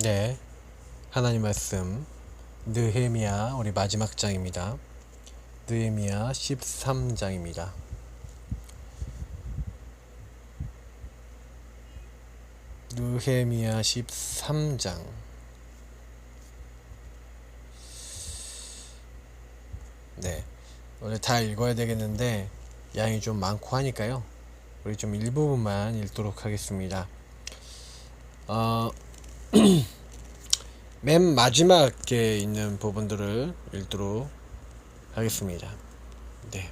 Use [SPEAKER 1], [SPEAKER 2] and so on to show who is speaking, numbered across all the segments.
[SPEAKER 1] 네, 하나님 말씀 느헤미야 우리 마지막 장입니다. 느헤미야 13장입니다. 느헤미야 13장. 네, 오늘 다 읽어야 되겠는데 양이 좀 많고 하니까요. 우리 좀 일부분만 읽도록 하겠습니다. 맨 마지막에 있는 부분들을 읽도록 하겠습니다. 네.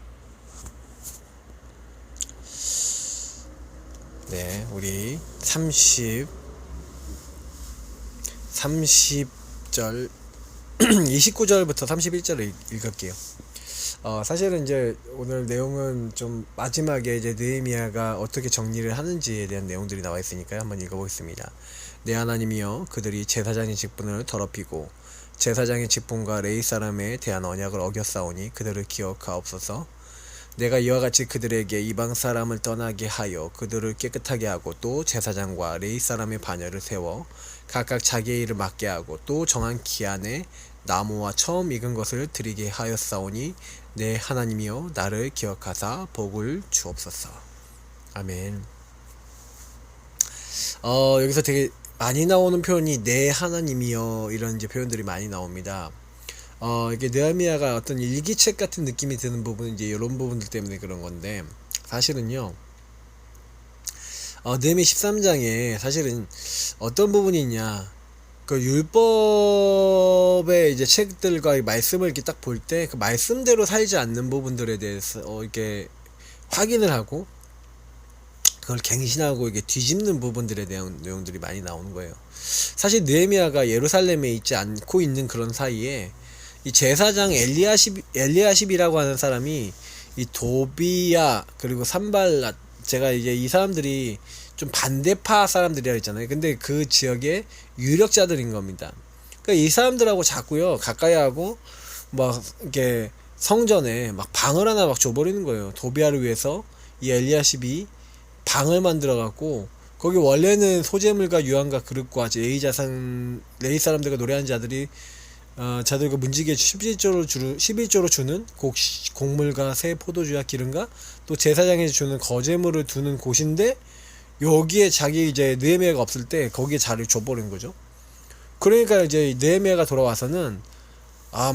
[SPEAKER 1] 네, 우리 30절 29절부터 31절을 읽을게요. 사실은 이제 오늘 내용은 좀 마지막에 이제 느헤미야가 어떻게 정리를 하는지에 대한 내용들이 나와 있으니까요. 한번 읽어보겠습니다. 내 하나님이여, 그들이 제사장의 직분을 더럽히고 제사장의 직분과 레위 사람에 대한 언약을 어겼사오니 그들을 기억하옵소서. 내가 이와 같이 그들에게 이방 사람을 떠나게 하여 그들을 깨끗하게 하고 또 제사장과 레위 사람의 반열을 세워 각각 자기의 일을 맡게 하고 또 정한 기한에 나무와 처음 익은 것을 드리게 하였사오니 내 하나님이여, 나를 기억하사 복을 주옵소서. 아멘. 여기서 되게 많이 나오는 표현이 내 하나님이여, 이런 이제 표현들이 많이 나옵니다. 이게 느헤미야가 어떤 일기책 같은 느낌이 드는 부분은 이제 이런 부분들 때문에 그런 건데, 사실은요, 느헤미야 13장에 사실은 어떤 부분이 있냐, 그 율법의 이제 책들과 말씀을 이렇게 딱 볼 때 그 말씀대로 살지 않는 부분들에 대해서 이렇게 확인을 하고 그걸 갱신하고 이게 뒤집는 부분들에 대한 내용들이 많이 나오는 거예요. 사실 느헤미야가 예루살렘에 있지 않고 있는 그런 사이에 이 제사장 엘리야십이라고 하는 사람이 이 도비야 그리고 산발랏, 제가 이제 이 사람들이 좀 반대파 사람들이라 했잖아요. 근데 그 지역의 유력자들인 겁니다. 그러니까 이 사람들하고 자꾸요 가까이 하고 막 이렇게 성전에 막 방을 하나 막 줘버리는 거예요. 도비야를 위해서 이 엘리야십이 방을 만들어 갖고 거기 원래는 소재물과 유황과 그릇과 레위 사람들과 노래하는 자들이 자들 그 문지기에 11조로 주는 곡물과 새 포도주와 기름과 또 제사장에 주는 거제물을 두는 곳인데, 여기에 자기 이제 느헤미야가 없을 때 거기에 자리를 줘버린 거죠. 그러니까 이제 느헤미야가 돌아와서는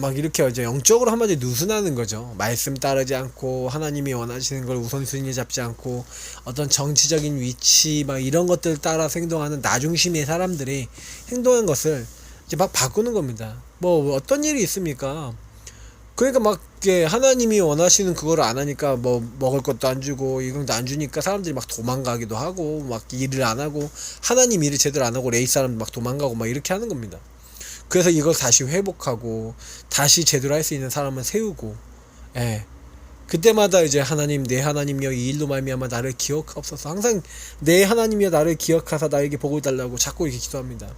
[SPEAKER 1] 막 이렇게 이제 영적으로 한마디 누순하는 거죠. 말씀 따르지 않고 하나님이 원하시는 걸 우선순위에 잡지 않고 어떤 정치적인 위치 막 이런 것들 따라 행동하는 나중심의 사람들이 행동한 것을 이제 막 바꾸는 겁니다. 뭐 어떤 일이 있습니까? 그러니까 막 이게 하나님이 원하시는 그거를 안 하니까 뭐 먹을 것도 안 주고 이건 안 주니까 사람들이 막 도망가기도 하고 막 일을 안 하고 하나님 일을 제대로 안 하고 레위 사람들 막 도망가고 막 이렇게 하는 겁니다. 그래서 이걸 다시 회복하고 다시 제대로 할 수 있는 사람을 세우고, 예. 그때마다 이제 하나님, 내 하나님이여, 이 일로 말미암아 나를 기억하옵소서. 항상 내 하나님이여, 나를 기억하사 나에게 복을 달라고 자꾸 이렇게 기도합니다.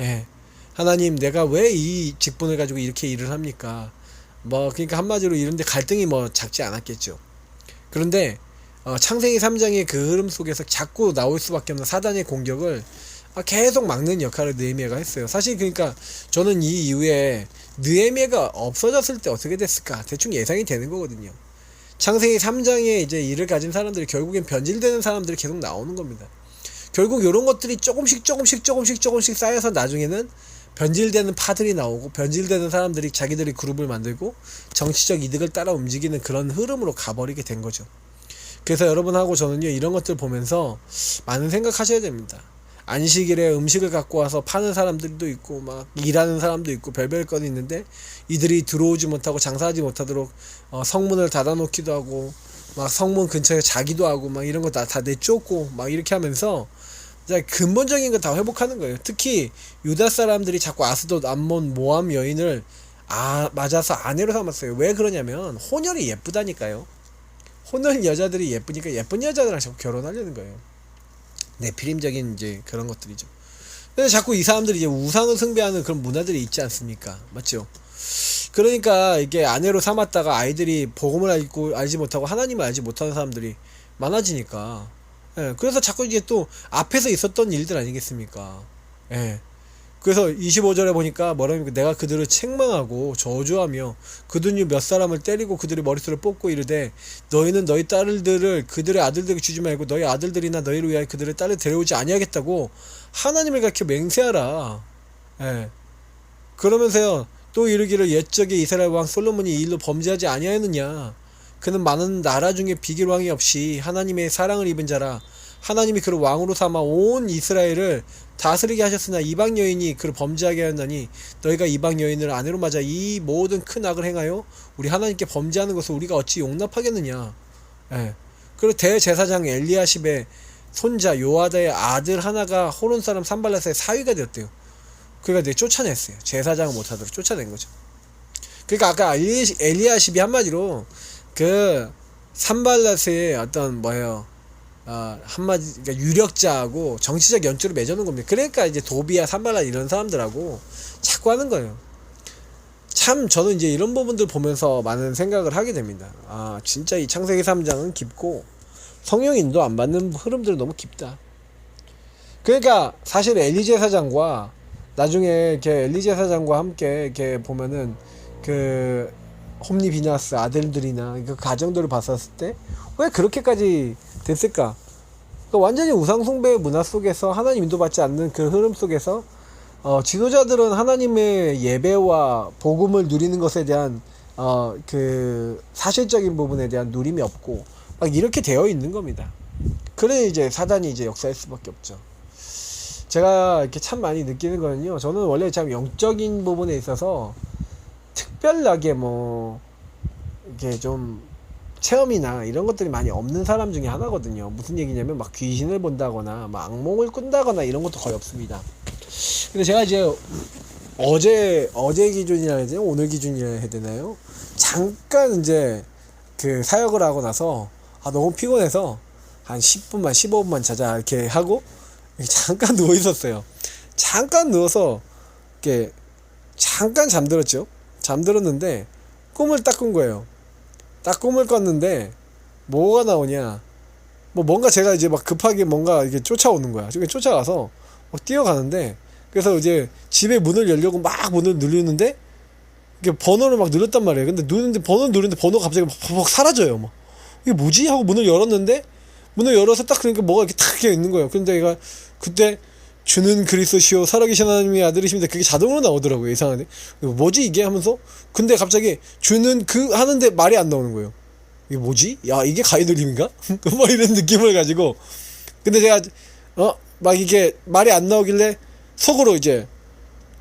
[SPEAKER 1] 예. 하나님, 내가 왜 이 직분을 가지고 이렇게 일을 합니까? 뭐 그러니까 한마디로 이런데 갈등이 뭐 작지 않았겠죠. 그런데 창세기 3장의 그 흐름 속에서 자꾸 나올 수밖에 없는 사단의 공격을 계속 막는 역할을 느헤미야가 했어요. 사실 그러니까 저는 이 이후에 느헤미야가 없어졌을 때 어떻게 됐을까 대충 예상이 되는 거거든요. 창세기 3장에 이제 일을 가진 사람들이 결국엔 변질되는 사람들이 계속 나오는 겁니다. 결국 이런 것들이 조금씩 쌓여서 나중에는 변질되는 파들이 나오고 변질되는 사람들이 자기들이 그룹을 만들고 정치적 이득을 따라 움직이는 그런 흐름으로 가버리게 된 거죠. 그래서 여러분하고 저는요, 이런 것들 보면서 많은 생각하셔야 됩니다. 안식일에 음식을 갖고 와서 파는 사람들도 있고 막 일하는 사람도 있고 별별 건이 있는데, 이들이 들어오지 못하고 장사하지 못하도록 성문을 닫아놓기도 하고 막 성문 근처에 자기도 하고 막 이런 거 다 내쫓고 막 이렇게 하면서 근본적인 거 다 회복하는 거예요. 특히 유다 사람들이 자꾸 아스돗, 암몬, 모함 여인을 맞아서 아내로 삼았어요. 왜 그러냐면 혼혈이 예쁘다니까요. 혼혈 여자들이 예쁘니까 예쁜 여자들랑 자꾸 결혼하려는 거예요. 네피림적인 이제 그런 것들이죠. 근데 자꾸 이 사람들이 이제 우상을 숭배하는 그런 문화들이 있지 않습니까? 맞죠? 그러니까 이게 아내로 삼았다가 아이들이 복음을 알지 못하고 하나님을 알지 못하는 사람들이 많아지니까, 예, 그래서 자꾸 이제 또 앞에서 있었던 일들 아니겠습니까? 예. 그래서 25절에 보니까 뭐라니까 내가 그들을 책망하고 저주하며 그들 중 몇 사람을 때리고 그들의 머릿속을 뽑고 이르되 너희는 너희 딸들을 그들의 아들들에게 주지 말고 너희 아들들이나 너희를 위하여 그들의 딸을 데려오지 아니하겠다고 하나님을 가르쳐 맹세하라. 예. 그러면서요 또 이르기를 옛적에 이스라엘 왕 솔로몬이 이 일로 범죄하지 아니하였느냐. 그는 많은 나라 중에 비길 왕이 없이 하나님의 사랑을 입은 자라. 하나님이 그를 왕으로 삼아 온 이스라엘을 다스리게 하셨으나 이방 여인이 그를 범죄하게 하였나니 너희가 이방 여인을 아내로 맞아 이 모든 큰 악을 행하여 우리 하나님께 범죄하는 것을 우리가 어찌 용납하겠느냐. 예. 그리고 대제사장 엘리야십의 손자 요아다의 아들 하나가 호론 사람 산발랏의 사위가 되었대요. 그러니까 내가 쫓아냈어요. 제사장을 못하도록 쫓아낸 거죠. 그러니까 아까 엘리야십이 한마디로 그 산발랏의 어떤 뭐예요, 한마디 그러니까 유력자하고 정치적 연주를 맺어놓은 겁니다. 그러니까 이제 도비야 산발랏 이런 사람들하고 자꾸 하는 거예요. 참 저는 이제 이런 부분들 보면서 많은 생각을 하게 됩니다. 아 진짜 이 창세기 3장은 깊고 성령 인도 안 받는 흐름들은 너무 깊다. 그러니까 사실 엘리 제사장과 나중에 이렇게 엘리 제사장과 함께 이렇게 보면은 그 홈리 비나스 아들들이나 그 가정들을 봤었을 때 왜 그렇게까지 됐을까? 그러니까 완전히 우상숭배의 문화 속에서 하나님 인도받지 않는 그 흐름 속에서 지도자들은 하나님의 예배와 복음을 누리는 것에 대한 그 사실적인 부분에 대한 누림이 없고 막 이렇게 되어 있는 겁니다. 그래 이제 사단이 이제 역사할 수밖에 없죠. 제가 이렇게 참 많이 느끼는 거는요. 저는 원래 참 영적인 부분에 있어서 특별하게 뭐 이렇게 좀 체험이나 이런 것들이 많이 없는 사람 중에 하나거든요. 무슨 얘기냐면 막 귀신을 본다거나 막 악몽을 꾼다거나 이런 것도 거의 없습니다. 근데 제가 이제 어제 기준이라 해야 되나 오늘 기준이라 해야 되나요? 잠깐 이제 그 사역을 하고 나서 너무 피곤해서 한 10분만 15분만 자자 이렇게 하고 잠깐 누워 있었어요. 잠깐 누워서 이렇게 잠깐 잠들었죠. 잠들었는데 꿈을 딱 꾼 거예요. 딱 꿈을 꿨는데 뭐가 나오냐, 뭐 뭔가 제가 이제 막 급하게 뭔가 이렇게 쫓아오는 거야. 쫓아가서 뛰어가는데, 그래서 이제 집에 문을 열려고 막 문을 누르는데 이게 번호를 막 눌렀단 말이에요. 근데 번호를 누르는데 번호가 갑자기 막 사라져요. 막 이게 뭐지 하고 문을 열었는데, 문을 열어서 딱 그러니까 뭐가 이렇게 탁 있는 거예요. 근데 얘가 그때 주는 그리스도시요 살아계신 하나님의 아들이십니다. 그게 자동으로 나오더라고요. 이상하네. 뭐지 이게 하면서, 근데 갑자기 주는 그 하는데 말이 안 나오는 거예요. 이게 뭐지? 야 이게 가이드림인가? 뭐 이런 느낌을 가지고, 근데 제가 막 이게 말이 안 나오길래 속으로 이제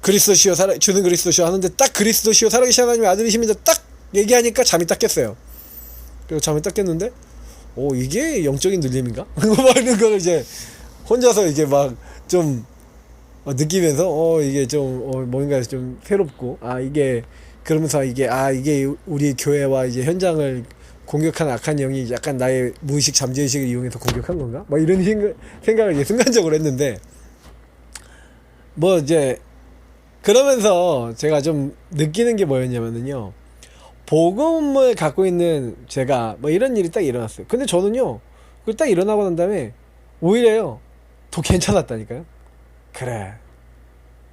[SPEAKER 1] 그리스도시요 주는 그리스도시요 하는데 딱 그리스도시요 살아계신 하나님의 아들이십니다 딱 얘기하니까 잠이 딱 깼어요. 그리고 잠이 딱 깼는데 이게 영적인 눌림인가? 뭐 이런 걸 이제 혼자서 이게 막 좀 느끼면서 이게 좀 뭔가 좀 새롭고, 이게 그러면서 이게 우리 교회와 이제 현장을 공격한 악한 영이 약간 나의 무의식 잠재의식을 이용해서 공격한 건가? 뭐 이런 생각을 이제 순간적으로 했는데, 뭐 이제 그러면서 제가 좀 느끼는 게 뭐였냐면요, 복음을 갖고 있는 제가 뭐 이런 일이 딱 일어났어요. 근데 저는요 그 딱 일어나고 난 다음에 오히려요 더 괜찮았다니까요. 그래,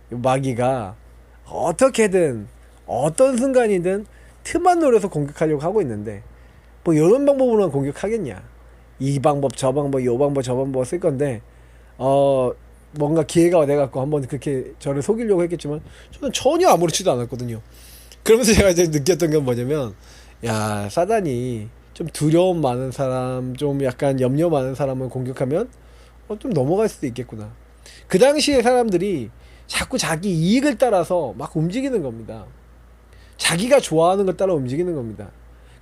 [SPEAKER 1] 마귀가 어떻게든 어떤 순간이든 틈만 노려서 공격하려고 하고 있는데 뭐 이런 방법으로만 공격하겠냐, 이 방법 저 방법 요 방법 저 방법 쓸 건데 뭔가 기회가 돼갖고 한번 그렇게 저를 속이려고 했겠지만 저는 전혀 아무렇지도 않았거든요. 그러면서 제가 이제 느꼈던 건 뭐냐면, 야 사단이 좀 두려움 많은 사람, 좀 약간 염려 많은 사람을 공격하면 좀 넘어갈 수도 있겠구나. 그 당시에 사람들이 자꾸 자기 이익을 따라서 막 움직이는 겁니다. 자기가 좋아하는 걸 따라 움직이는 겁니다.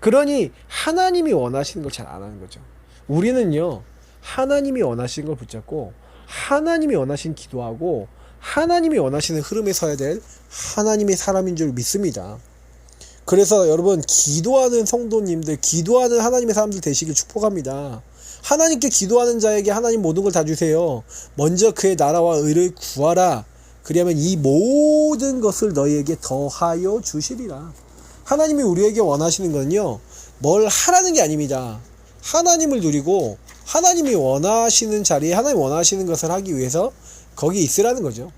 [SPEAKER 1] 그러니 하나님이 원하시는 걸 잘 안 하는 거죠. 우리는요 하나님이 원하시는 걸 붙잡고 하나님이 원하시는 기도하고 하나님이 원하시는 흐름에 서야 될 하나님의 사람인 줄 믿습니다. 그래서 여러분, 기도하는 성도님들, 기도하는 하나님의 사람들 되시길 축복합니다. 하나님께 기도하는 자에게 하나님 모든 걸 다 주세요. 먼저 그의 나라와 의를 구하라. 그리하면 이 모든 것을 너희에게 더하여 주시리라. 하나님이 우리에게 원하시는 건요 뭘 하라는 게 아닙니다. 하나님을 누리고 하나님이 원하시는 자리에 하나님 원하시는 것을 하기 위해서 거기 있으라는 거죠.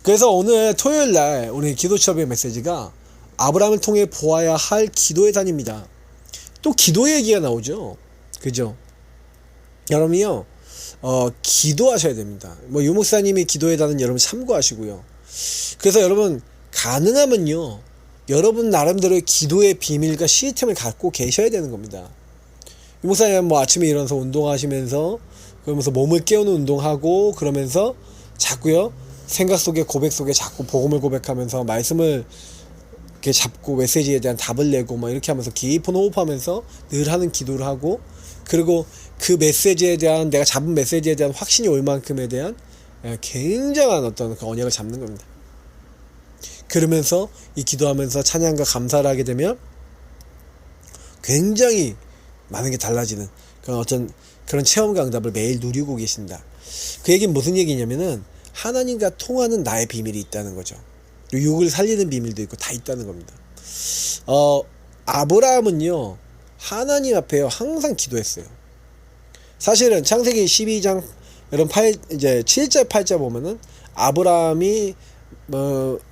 [SPEAKER 1] 그래서 오늘 토요일 날 우리 기도처의 메시지가 아브라함을 통해 보아야 할 기도의 단입니다. 또 기도 얘기가 나오죠. 그죠? 여러분이요, 기도하셔야 됩니다. 뭐 유목사님이 기도의 단은 여러분 참고하시고요. 그래서 여러분 가능하면요, 여러분 나름대로의 기도의 비밀과 시스템을 갖고 계셔야 되는 겁니다. 유목사님 뭐 아침에 일어나서 운동하시면서 그러면서 몸을 깨우는 운동하고 그러면서 자꾸요 생각 속에 고백 속에 자꾸 복음을 고백하면서 말씀을 이렇게 잡고 메시지에 대한 답을 내고 막 이렇게 하면서 깊은 호흡하면서 늘 하는 기도를 하고, 그리고 그 메시지에 대한 내가 잡은 메시지에 대한 확신이 올 만큼에 대한 굉장한 어떤 그 언약을 잡는 겁니다. 그러면서 이 기도하면서 찬양과 감사를 하게 되면 굉장히 많은 게 달라지는 그런 어떤 그런 체험과 응답을 매일 누리고 계신다. 그 얘기는 무슨 얘기냐면은 하나님과 통하는 나의 비밀이 있다는 거죠. 육을 살리는 비밀도 있고 다 있다는 겁니다. 아브라함은요, 하나님 앞에요 항상 기도했어요. 사실은 창세기 12장 여러분 7절 8절 보면은 아브라함이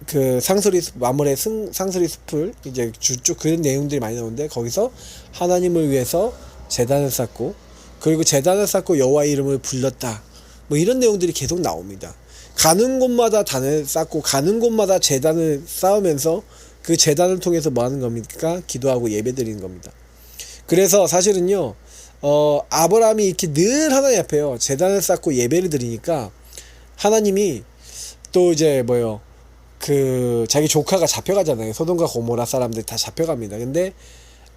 [SPEAKER 1] 그 상수리 마물의 상수리 숲을 이제 쭉 그런 내용들이 많이 나오는데, 거기서 하나님을 위해서 제단을 쌓고, 그리고 제단을 쌓고 여호와의 이름을 불렀다, 뭐 이런 내용들이 계속 나옵니다. 가는 곳마다 단을 쌓고 가는 곳마다 제단을 쌓으면서 그 제단을 통해서 뭐 하는 겁니까? 기도하고 예배 드리는 겁니다. 그래서 사실은요, 아브라함이 이렇게 늘 하나님 앞에요 제단을 쌓고 예배를 드리니까 하나님이 또 이제 그 자기 조카가 잡혀가잖아요. 소돔과 고모라 사람들이 다 잡혀갑니다. 근데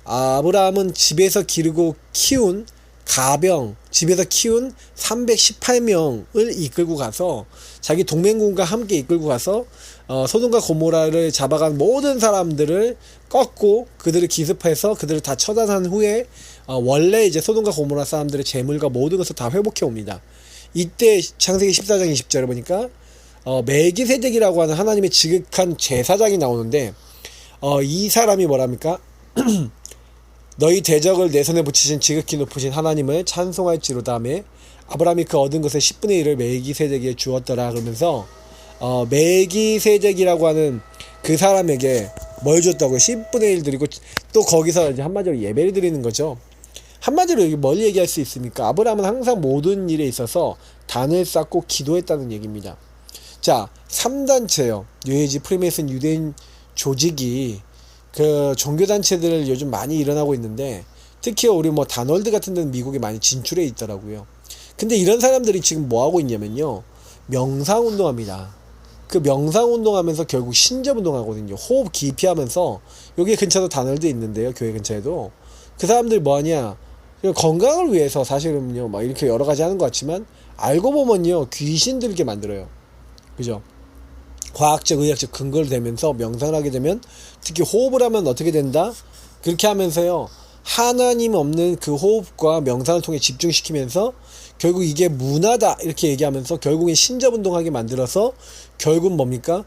[SPEAKER 1] 아브라함은 집에서 기르고 키운 가병, 집에서 키운 318명을 이끌고 가서 자기 동맹군과 함께 이끌고 가서 소돔과 고모라를 잡아간 모든 사람들을 꺾고 그들을 기습해서 그들을 다 처단한 후에 원래 이제 소돔과 고모라 사람들의 재물과 모든 것을 다 회복해 옵니다. 이때 창세기 14장 20절에 보니까 멜기세덱이라고 하는 하나님의 지극한 제사장이 나오는데, 이 사람이 뭐랍니까? 너희 대적을 내 손에 붙이신 지극히 높으신 하나님을 찬송할지로다 하며 아브라함이 그 얻은 것의 10분의 1을 멜기세덱에게 주었더라. 그러면서 멜기세덱이라고 하는 그 사람에게 뭘 줬다고요? 10분의 1 드리고, 또 거기서 이제 한마디로 예배를 드리는 거죠. 한마디로 뭘 얘기할 수 있습니까? 아브라함은 항상 모든 일에 있어서 단을 쌓고 기도했다는 얘기입니다. 자, 3단체요. 뉴에이지 프리메이슨 유대인 조직이 그 종교단체들 요즘 많이 일어나고 있는데, 특히 우리 뭐 다널드 같은 데는 미국에 많이 진출해 있더라고요. 근데 이런 사람들이 지금 뭐 하고 있냐면요, 명상운동합니다. 그 명상운동하면서 결국 신접운동하거든요. 호흡 깊이 하면서. 여기 근처도 다널드 있는데요, 교회 근처에도. 그 사람들이 뭐 하냐, 건강을 위해서 사실은요 막 이렇게 여러 가지 하는 것 같지만 알고 보면요 귀신 들게 만들어요. 그죠? 과학적 의학적 근거를 대면서 명상을 하게 되면, 특히 호흡을 하면 어떻게 된다? 그렇게 하면서요 하나님 없는 그 호흡과 명상을 통해 집중시키면서 결국 이게 문화다 이렇게 얘기하면서 결국엔 신접운동하게 만들어서 결국 뭡니까?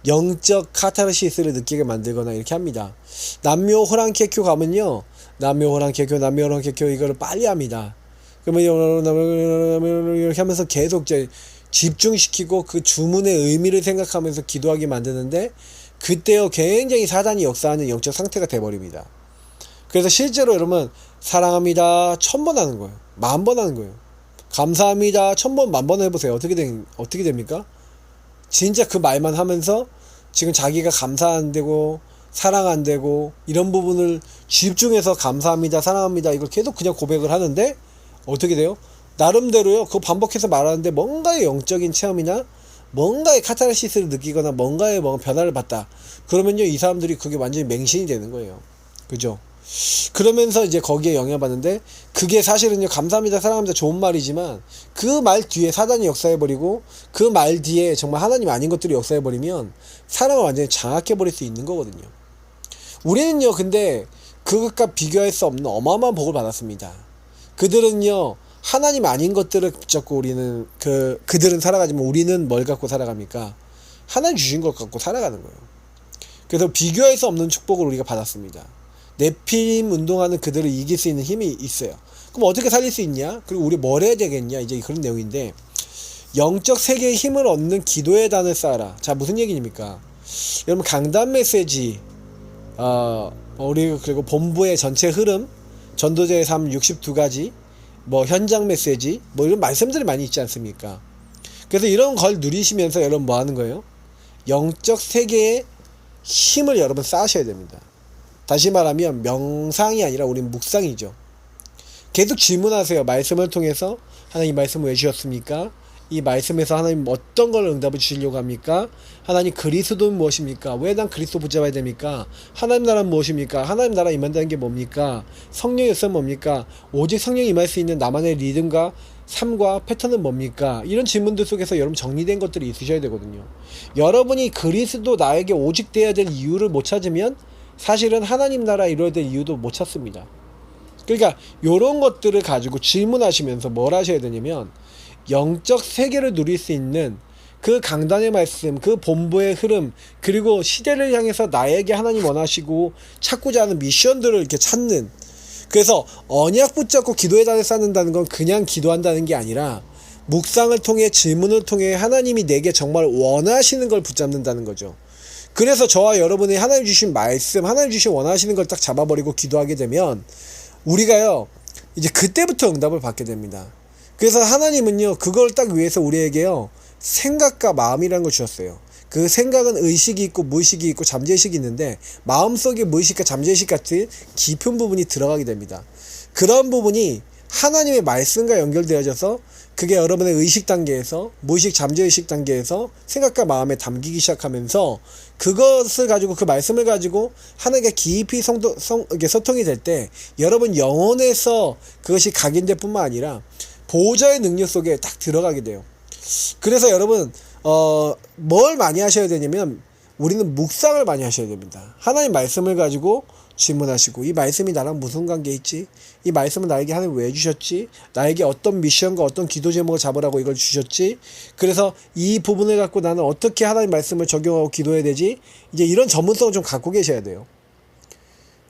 [SPEAKER 1] 영적 카타르시스를 느끼게 만들거나 이렇게 합니다. 남묘 호랑케큐 가면요, 남묘 호랑케큐 이거를 빨리 합니다. 그러면 이렇게 하면서 계속 이제 집중시키고 그 주문의 의미를 생각하면서 기도하게 만드는데, 그때요 굉장히 사단이 역사하는 영적 상태가 돼버립니다. 그래서 실제로 여러분 사랑합니다 1000번 하는 거예요. 10,000번 하는 거예요. 감사합니다 1000번 10,000번 해보세요. 어떻게 됩니까? 진짜 그 말만 하면서 지금 자기가 감사 안 되고 사랑 안 되고 이런 부분을 집중해서 감사합니다 사랑합니다 이걸 계속 그냥 고백을 하는데 어떻게 돼요? 나름대로요 그거 반복해서 말하는데 뭔가의 영적인 체험이나 뭔가의 카타르시스를 느끼거나 뭔가의 변화를 받다 그러면요 이 사람들이 그게 완전히 맹신이 되는 거예요. 그죠? 그러면서 이제 거기에 영향받는데, 그게 사실은요 감사합니다 사랑합니다 좋은 말이지만 그 말 뒤에 사단이 역사해버리고 그 말 뒤에 정말 하나님 아닌 것들이 역사해버리면 사람을 완전히 장악해버릴 수 있는 거거든요. 우리는요 근데 그것과 비교할 수 없는 어마어마한 복을 받았습니다. 그들은요 하나님 아닌 것들을 붙잡고 우리는 그들은 살아가지만 우리는 뭘 갖고 살아갑니까? 하나님 주신 것 갖고 살아가는 거예요. 그래서 비교할 수 없는 축복을 우리가 받았습니다. 네피림 운동하는 그들을 이길 수 있는 힘이 있어요. 그럼 어떻게 살릴 수 있냐? 그리고 우리 뭘 해야 되겠냐? 이제 그런 내용인데, 영적 세계의 힘을 얻는 기도의 단을 쌓아라. 자, 무슨 얘기입니까? 여러분, 강단 메시지, 우리 그리고 본부의 전체 흐름, 전도자의 삶 62가지, 뭐 현장 메시지, 뭐 이런 말씀들이 많이 있지 않습니까? 그래서 이런 걸 누리시면서 여러분 뭐 하는 거예요? 영적 세계의 힘을 여러분 쌓으셔야 됩니다. 다시 말하면 명상이 아니라 우린 묵상이죠. 계속 질문하세요. 말씀을 통해서 하나님 말씀 왜 주셨습니까? 이 말씀에서 하나님 어떤 걸 응답을 주시려고 합니까? 하나님 그리스도는 무엇입니까? 왜 난 그리스도 붙잡아야 됩니까? 하나님 나라는 무엇입니까? 하나님 나라 임한다는 게 뭡니까? 성령의 역사는 뭡니까? 오직 성령이 임할 수 있는 나만의 리듬과 삶과 패턴은 뭡니까? 이런 질문들 속에서 여러분 정리된 것들이 있으셔야 되거든요. 여러분이 그리스도 나에게 오직 돼야 될 이유를 못 찾으면 사실은 하나님 나라 이루어야 될 이유도 못 찾습니다. 그러니까 이런 것들을 가지고 질문하시면서 뭘 하셔야 되냐면 영적 세계를 누릴 수 있는 그 강단의 말씀, 그 본부의 흐름, 그리고 시대를 향해서 나에게 하나님 원하시고 찾고자 하는 미션들을 이렇게 찾는, 그래서 언약 붙잡고 기도의 단을 쌓는다는 건 그냥 기도한다는 게 아니라 묵상을 통해 질문을 통해 하나님이 내게 정말 원하시는 걸 붙잡는다는 거죠. 그래서 저와 여러분이 하나님 주신 말씀, 하나님 주신 원하시는 걸 딱 잡아버리고 기도하게 되면 우리가요 이제 그때부터 응답을 받게 됩니다. 그래서 하나님은요 그걸 딱 위해서 우리에게요 생각과 마음이라는 걸 주셨어요. 그 생각은 의식이 있고 무의식이 있고 잠재의식이 있는데 마음속에 무의식과 잠재의식 같은 깊은 부분이 들어가게 됩니다. 그런 부분이 하나님의 말씀과 연결되어져서 그게 여러분의 의식 단계에서 무의식 잠재의식 단계에서 생각과 마음에 담기기 시작하면서 그것을 가지고 그 말씀을 가지고 하나님과 깊이 소통이 될 때 여러분 영혼에서 그것이 각인될 뿐만 아니라 보호자의 능력 속에 딱 들어가게 돼요. 그래서 여러분 뭘 많이 하셔야 되냐면 우리는 묵상을 많이 하셔야 됩니다. 하나님 말씀을 가지고 질문하시고 이 말씀이 나랑 무슨 관계 있지? 이 말씀은 나에게 하나님 왜 주셨지? 나에게 어떤 미션과 어떤 기도 제목을 잡으라고 이걸 주셨지? 그래서 이 부분을 갖고 나는 어떻게 하나님 말씀을 적용하고 기도해야 되지? 이제 이런 전문성을 좀 갖고 계셔야 돼요.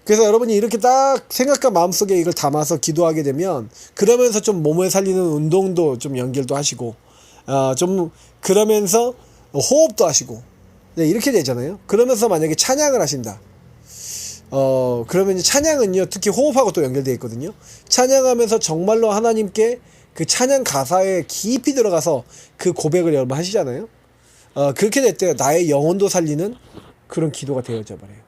[SPEAKER 1] 그래서 여러분이 이렇게 딱 생각과 마음속에 이걸 담아서 기도하게 되면 그러면서 좀 몸을 살리는 운동도 좀 연결도 하시고 좀 그러면서 호흡도 하시고 네, 이렇게 되잖아요. 그러면서 만약에 찬양을 하신다. 그러면 이제 찬양은요 특히 호흡하고 또 연결되어 있거든요. 찬양하면서 정말로 하나님께 그 찬양 가사에 깊이 들어가서 그 고백을 여러분 하시잖아요. 그렇게 될 때 나의 영혼도 살리는 그런 기도가 되어져 버려요.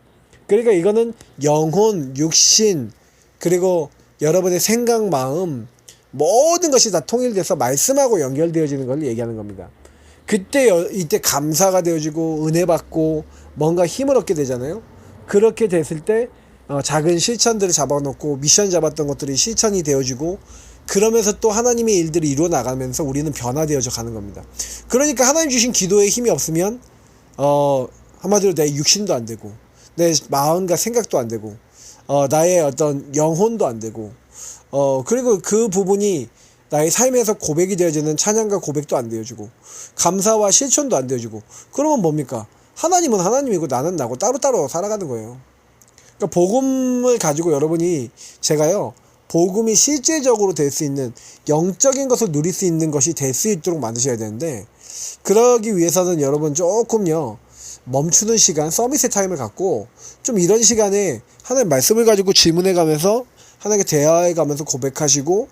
[SPEAKER 1] 그러니까 이거는 영혼, 육신, 그리고 여러분의 생각, 마음 모든 것이 다 통일돼서 말씀하고 연결되어지는 걸 얘기하는 겁니다. 그때 이때 감사가 되어지고 은혜 받고 뭔가 힘을 얻게 되잖아요. 그렇게 됐을 때 작은 실천들을 잡아놓고 미션 잡았던 것들이 실천이 되어지고 그러면서 또 하나님의 일들이 이루어 나가면서 우리는 변화되어져 가는 겁니다. 그러니까 하나님 주신 기도에 힘이 없으면 한마디로 내 육신도 안 되고 내 마음과 생각도 안 되고 나의 어떤 영혼도 안 되고 그리고 그 부분이 나의 삶에서 고백이 되어지는 찬양과 고백도 안 되어지고 감사와 실천도 안 되어지고 그러면 뭡니까? 하나님은 하나님이고 나는 나고 따로따로 살아가는 거예요. 그러니까 복음을 가지고 여러분이 제가요 복음이 실제적으로 될 수 있는 영적인 것을 누릴 수 있는 것이 될 수 있도록 만드셔야 되는데 그러기 위해서는 여러분 조금요 멈추는 시간, 서밋의 타임을 갖고 좀 이런 시간에 하나님 말씀을 가지고 질문해 가면서 하나님께 대화해 가면서 고백하시고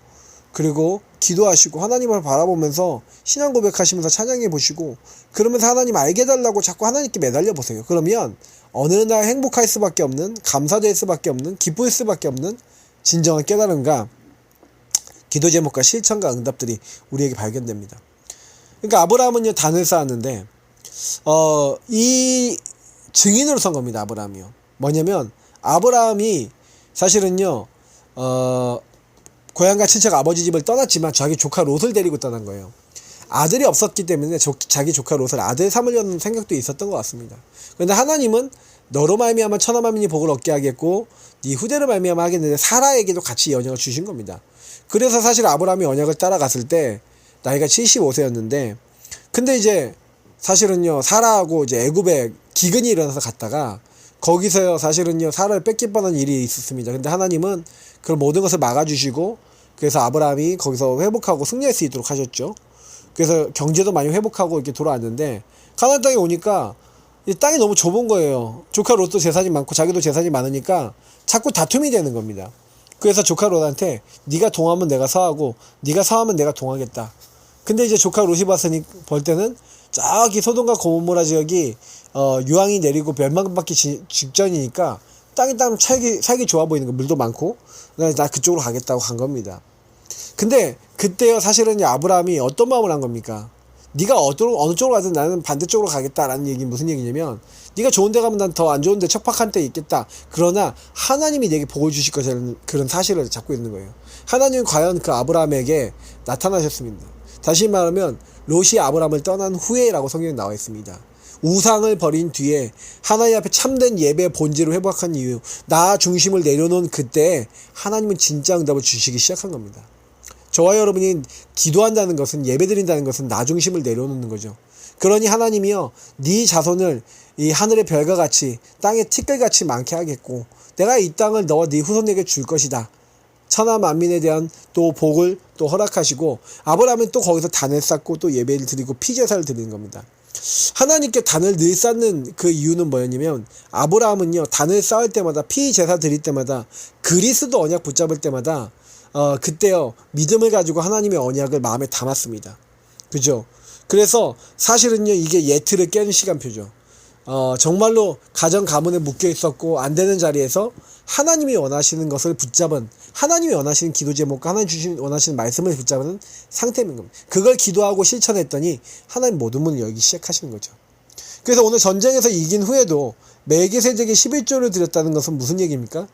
[SPEAKER 1] 그리고 기도하시고 하나님을 바라보면서 신앙 고백하시면서 찬양해 보시고 그러면서 하나님 알게 해달라고 자꾸 하나님께 매달려 보세요. 그러면 어느 날 행복할 수밖에 없는 감사될 수밖에 없는 기쁠 수밖에 없는 진정한 깨달음과 기도 제목과 실천과 응답들이 우리에게 발견됩니다. 그러니까 아브라함은요 단을 쌓았는데 이 증인으로 선 겁니다. 아브라함이요. 뭐냐면 아브라함이 사실은요 고향과 친척 아버지 집을 떠났지만 자기 조카 롯을 데리고 떠난 거예요. 아들이 없었기 때문에 자기 조카 롯을 아들 삼으려는 생각도 있었던 것 같습니다. 그런데 하나님은 너로 말미암아 천하 만민이 복을 얻게 하겠고 네 후대로 말미암아 하겠는데 사라에게도 같이 이 언약을 주신 겁니다. 그래서 사실 아브라함이 언약을 따라갔을 때 나이가 75세였는데 근데 이제 사실은요 사라하고 이제 애굽에 기근이 일어나서 갔다가 거기서요 사실은요 사라를 뺏길 뻔한 일이 있었습니다. 근데 하나님은 그 모든 것을 막아주시고 그래서 아브라함이 거기서 회복하고 승리할 수 있도록 하셨죠. 그래서 경제도 많이 회복하고 이렇게 돌아왔는데 가나안 땅에 오니까 이 땅이 너무 좁은 거예요. 조카 롯도 재산이 많고 자기도 재산이 많으니까 자꾸 다툼이 되는 겁니다. 그래서 조카 롯한테 네가 동하면 내가 서하고 네가 서하면 내가 동하겠다. 근데 이제 조카 롯이 볼 때는 저기 소돔과 고모라 지역이 유황이 내리고 멸망받기 직전이니까 땅이 살기 좋아 보이는 거, 물도 많고 나 그쪽으로 가겠다고 간 겁니다. 근데 그때요 사실은 아브라함이 어떤 마음을 한 겁니까? 네가 어느 쪽으로 가든 나는 반대쪽으로 가겠다라는 얘기 무슨 얘기냐면 네가 좋은 데 가면 난 더 안 좋은 데 척박한 데 있겠다. 그러나 하나님이 내게 복을 주실 것이라는 그런 사실을 잡고 있는 거예요. 하나님은 과연 그 아브라함에게 나타나셨습니다. 다시 말하면 롯이 아브라함을 떠난 후에라고 성경에 나와 있습니다. 우상을 버린 뒤에 하나님 앞에 참된 예배의 본질을 회복한 이유, 나 중심을 내려놓은 그때 하나님은 진짜 응답을 주시기 시작한 겁니다. 저와 여러분이 기도한다는 것은, 예배드린다는 것은 나 중심을 내려놓는 거죠. 그러니 하나님이요 네 자손을 이 하늘의 별과 같이 땅의 티끌같이 많게 하겠고 내가 이 땅을 너와 네 후손에게 줄 것이다. 천하 만민에 대한 또 복을 또 허락하시고 아브라함은 또 거기서 단을 쌓고 또 예배를 드리고 피제사를 드리는 겁니다. 하나님께 단을 늘 쌓는 그 이유는 뭐였냐면 아브라함은요 단을 쌓을 때마다 피제사 드릴 때마다 그리스도 언약 붙잡을 때마다 그때요 믿음을 가지고 하나님의 언약을 마음에 담았습니다. 그죠? 그래서 사실은요 이게 예틀을 깨는 시간표죠. 정말로 가정 가문에 묶여 있었고 안 되는 자리에서 하나님이 원하시는 것을 붙잡은, 하나님이 원하시는 기도 제목과 하나님 원하시는 말씀을 붙잡은 상태인 겁니다. 그걸 기도하고 실천했더니 하나님 모든 문을 열기 시작하시는 거죠. 그래서 오늘 전쟁에서 이긴 후에도 멜기세덱이 11조를 드렸다는 것은 무슨 얘기입니까?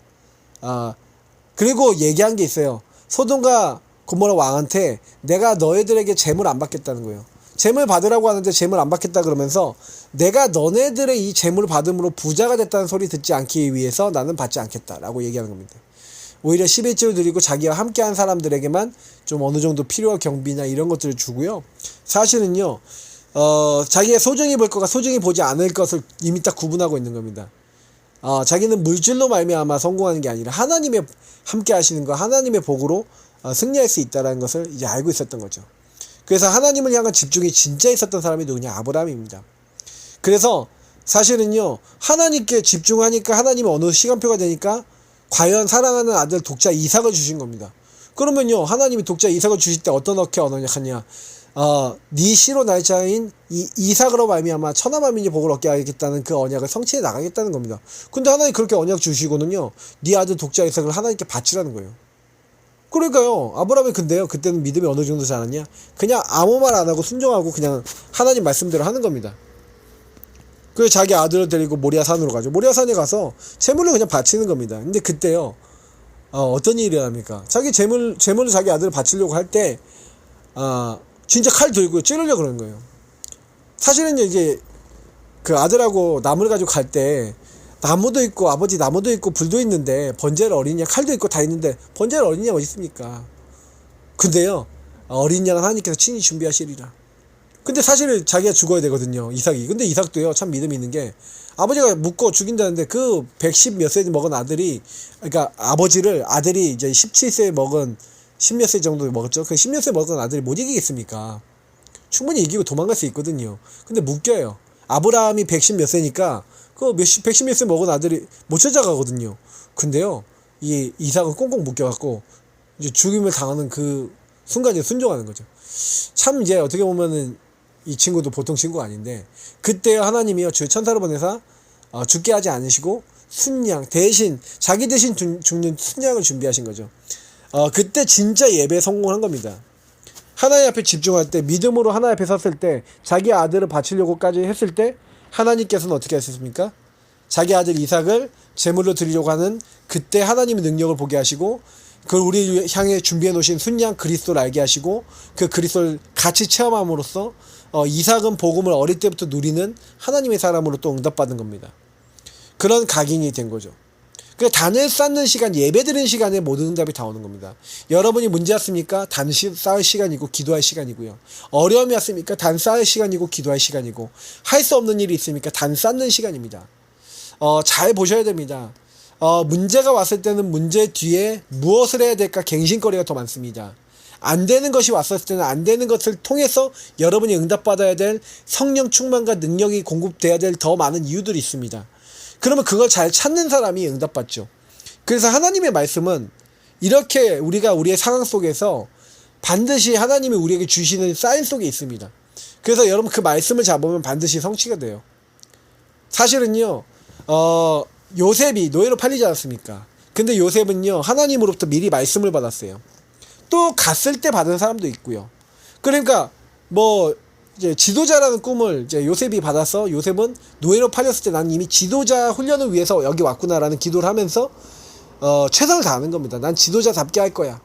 [SPEAKER 1] 그리고 얘기한 게 있어요. 소돔과 고모라 왕한테 내가 너희들에게 재물 안 받겠다는 거예요. 재물 받으라고 하는데 재물 안 받겠다 그러면서 내가 너네들의 이 재물을 받음으로 부자가 됐다는 소리 듣지 않기 위해서 나는 받지 않겠다라고 얘기하는 겁니다. 오히려 11조를 드리고 자기와 함께한 사람들에게만 좀 어느 정도 필요한 경비나 이런 것들을 주고요. 사실은요 자기가 소중히 볼 것과 소중히 보지 않을 것을 이미 딱 구분하고 있는 겁니다. 자기는 물질로 말미암아 성공하는 게 아니라 하나님의 함께 하시는 거, 하나님의 복으로 승리할 수 있다는 것을 이제 알고 있었던 거죠. 그래서 하나님을 향한 집중이 진짜 있었던 사람이 누구냐? 아브라함입니다. 그래서 사실은요 하나님께 집중하니까 하나님이 어느 시간표가 되니까 과연 사랑하는 아들 독자 이삭을 주신 겁니다. 그러면요 하나님이 독자 이삭을 주실 때 어떤 언약하냐? 네 씨로 날짜인 이삭으로 말미암아 천하 만민이 복을 얻게 하겠다는 그 언약을 성취해 나가겠다는 겁니다. 근데 하나님 그렇게 언약 주시고는요 네 아들 독자 이삭을 하나님께 바치라는 거예요. 그러니까요 아브라함이 근데요 그때는 믿음이 어느 정도 자랐냐? 그냥 아무 말 안 하고 순종하고 그냥 하나님 말씀대로 하는 겁니다. 그래서 자기 아들을 데리고 모리아산으로 가죠. 모리아산에 가서 재물을 그냥 바치는 겁니다. 근데 그때요 어떤 일이 일어납니까? 자기 재물을 자기 아들을 바치려고 할 때 진짜 칼 들고 찌르려고 그러는 거예요. 사실은 이제 그 아들하고 나무를 가지고 갈 때 나무도 있고 아버지 나무도 있고 불도 있는데 번제를 어린 양 칼도 있고 다 있는데 번제를 어린 양 어디 있습니까? 근데요 어린 양은 하나님께서 친히 준비하시리라. 근데 사실 자기가 죽어야 되거든요 이삭이. 근데 이삭도요 참 믿음이 있는 게 아버지가 묶어 죽인다는데 그 110 몇 세 먹은 아들이, 그러니까 아버지를 아들이 이제 17세 먹은 10몇 세 정도 먹었죠. 그 10몇 세 먹은 아들이 못 이기겠습니까? 충분히 이기고 도망갈 수 있거든요. 근데 묶여요. 아브라함이 110 몇 세니까 그 110 몇 세 먹은 아들이 못 찾아가거든요. 근데요 이 이삭은 꽁꽁 묶여갖고 이제 죽임을 당하는 그 순간에 순종하는 거죠. 참 이제 어떻게 보면은 이 친구도 보통 친구가 아닌데 그때 하나님이요 주의 천사를 보내사 죽게 하지 않으시고 순양 대신 자기 대신 죽는 순양을 준비하신 거죠. 그때 진짜 예배에 성공한 겁니다. 하나님 앞에 집중할 때 믿음으로 하나님 앞에 섰을 때 자기 아들을 바치려고까지 했을 때 하나님께서는 어떻게 하셨습니까? 자기 아들 이삭을 제물로 드리려고 하는 그때 하나님의 능력을 보게 하시고 그걸 우리 향해 준비해 놓으신 순양 그리스도를 알게 하시고 그 그리스도를 같이 체험함으로써 이삭은 복음을 어릴 때부터 누리는 하나님의 사람으로 또 응답받은 겁니다. 그런 각인이 된 거죠. 그 단을 쌓는 시간, 예배드리는 시간에 모든 응답이 다 오는 겁니다. 여러분이 문제 왔습니까? 단 쌓을 시간이고 기도할 시간이고요. 어려움이 왔습니까? 단 쌓을 시간이고 기도할 시간이고, 할 수 없는 일이 있습니까? 단 쌓는 시간입니다. 잘 보셔야 됩니다. 문제가 왔을 때는 문제 뒤에 무엇을 해야 될까 갱신거리가 더 많습니다. 안 되는 것이 왔었을 때는 안 되는 것을 통해서 여러분이 응답받아야 될 성령 충만과 능력이 공급돼야 될 더 많은 이유들이 있습니다. 그러면 그걸 잘 찾는 사람이 응답받죠. 그래서 하나님의 말씀은 이렇게 우리가 우리의 상황 속에서 반드시 하나님이 우리에게 주시는 사인 속에 있습니다. 그래서 여러분 그 말씀을 잡으면 반드시 성취가 돼요. 사실은요, 요셉이 노예로 팔리지 않았습니까? 근데 요셉은요, 하나님으로부터 미리 말씀을 받았어요. 또 갔을 때 받은 사람도 있고요. 그러니까 뭐 이제 지도자라는 꿈을 이제 요셉이 받아서 요셉은 노예로 팔렸을 때 난 이미 지도자 훈련을 위해서 여기 왔구나라는 기도를 하면서 최선을 다하는 겁니다. 난 지도자답게 할 거야.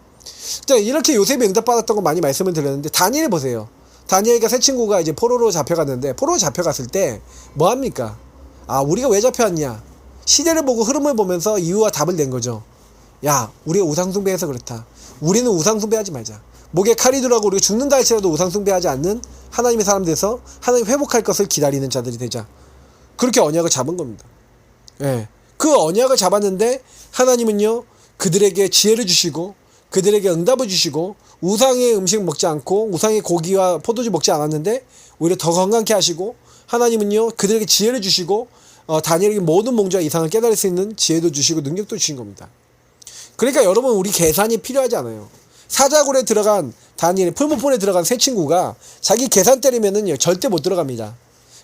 [SPEAKER 1] 자, 이렇게 요셉이 응답받았다고 많이 말씀을 드렸는데 다니엘 보세요. 다니엘과 세 친구가 이제 포로로 잡혀갔는데 포로로 잡혀갔을 때 뭐합니까? 아, 우리가 왜 잡혀왔냐? 시대를 보고 흐름을 보면서 이유와 답을 낸 거죠. 야, 우리가 우상숭배해서 그렇다. 우리는 우상숭배하지 말자. 목에 칼이 들어가고 우리가 죽는다 할지라도 우상숭배하지 않는 하나님의 사람 돼서 하나님 회복할 것을 기다리는 자들이 되자. 그렇게 언약을 잡은 겁니다. 예. 그 언약을 잡았는데 하나님은요, 그들에게 지혜를 주시고 그들에게 응답을 주시고 우상의 음식 먹지 않고 우상의 고기와 포도주 먹지 않았는데 오히려 더 건강케 하시고 하나님은요, 그들에게 지혜를 주시고 다니엘에게 모든 몽주와 이상을 깨달을 수 있는 지혜도 주시고 능력도 주신 겁니다. 그러니까 여러분, 우리 계산이 필요하지 않아요. 사자굴에 들어간 다니엘, 풀무폰에 들어간 세 친구가 자기 계산 때리면은요 절대 못 들어갑니다.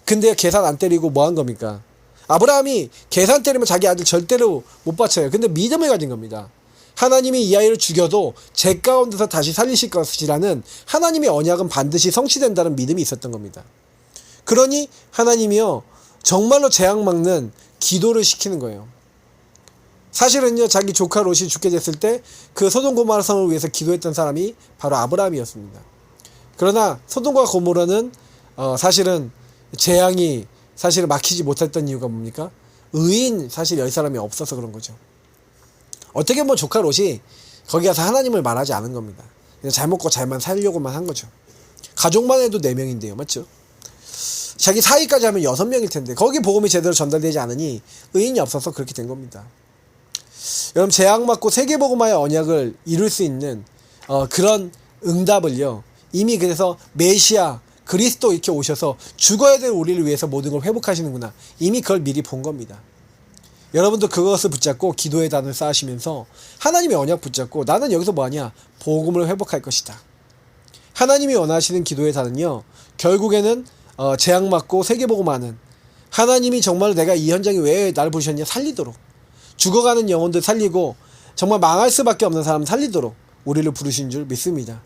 [SPEAKER 1] 근데 계산 안 때리고 뭐 한 겁니까? 아브라함이 계산 때리면 자기 아들 절대로 못 바쳐요. 근데 믿음을 가진 겁니다. 하나님이 이 아이를 죽여도 제 가운데서 다시 살리실 것이라는 하나님의 언약은 반드시 성취된다는 믿음이 있었던 겁니다. 그러니 하나님이요, 정말로 재앙 막는 기도를 시키는 거예요. 사실은요, 자기 조카 롯이 죽게 됐을 때 그 소돔 고모라 성을 위해서 기도했던 사람이 바로 아브라함이었습니다. 그러나 소돔과 고모라는 사실은 재앙이 사실 막히지 못했던 이유가 뭡니까? 의인 사실 10사람이 없어서 그런 거죠. 어떻게 보면 조카 롯이 거기 가서 하나님을 말하지 않은 겁니다. 그냥 잘 먹고 잘만 살려고만 한 거죠. 가족만 해도 4명인데요, 맞죠? 자기 사위까지 하면 6명일 텐데 거기 복음이 제대로 전달되지 않으니 의인이 없어서 그렇게 된 겁니다. 여러분, 재앙 맞고 세계복음화의 언약을 이룰 수 있는 그런 응답을요, 이미 그래서 메시아 그리스도 이렇게 오셔서 죽어야 될 우리를 위해서 모든 걸 회복하시는구나, 이미 그걸 미리 본 겁니다. 여러분도 그것을 붙잡고 기도의 단을 쌓으시면서 하나님의 언약 붙잡고 나는 여기서 뭐하냐? 복음을 회복할 것이다. 하나님이 원하시는 기도의 단은요, 결국에는 재앙 맞고 세계복음화는 하나님이 정말 내가 이 현장에 왜 나를 부르셨냐 살리도록, 죽어가는 영혼들 살리고 정말 망할 수밖에 없는 사람 살리도록 우리를 부르신 줄 믿습니다.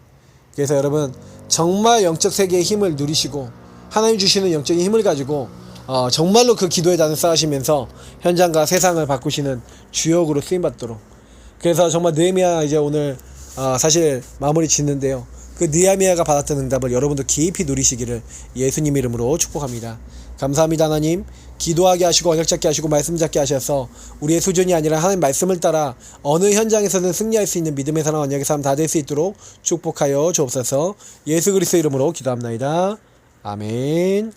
[SPEAKER 1] 그래서 여러분, 정말 영적 세계의 힘을 누리시고 하나님 주시는 영적인 힘을 가지고 정말로 그 기도의 단을 쌓으시면서 현장과 세상을 바꾸시는 주역으로 쓰임받도록. 그래서 정말 느헤미야 이제 오늘 사실 마무리 짓는데요, 그 느헤미야가 받았던 응답을 여러분도 깊이 누리시기를 예수님 이름으로 축복합니다. 감사합니다. 하나님, 기도하게 하시고 언약 잡게 하시고 말씀 잡게 하셔서 우리의 수준이 아니라 하나님 말씀을 따라 어느 현장에서는 승리할 수 있는 믿음의 사람, 언약의 사람 다 될 수 있도록 축복하여 주옵소서. 예수 그리스도 이름으로 기도합나이다. 아멘.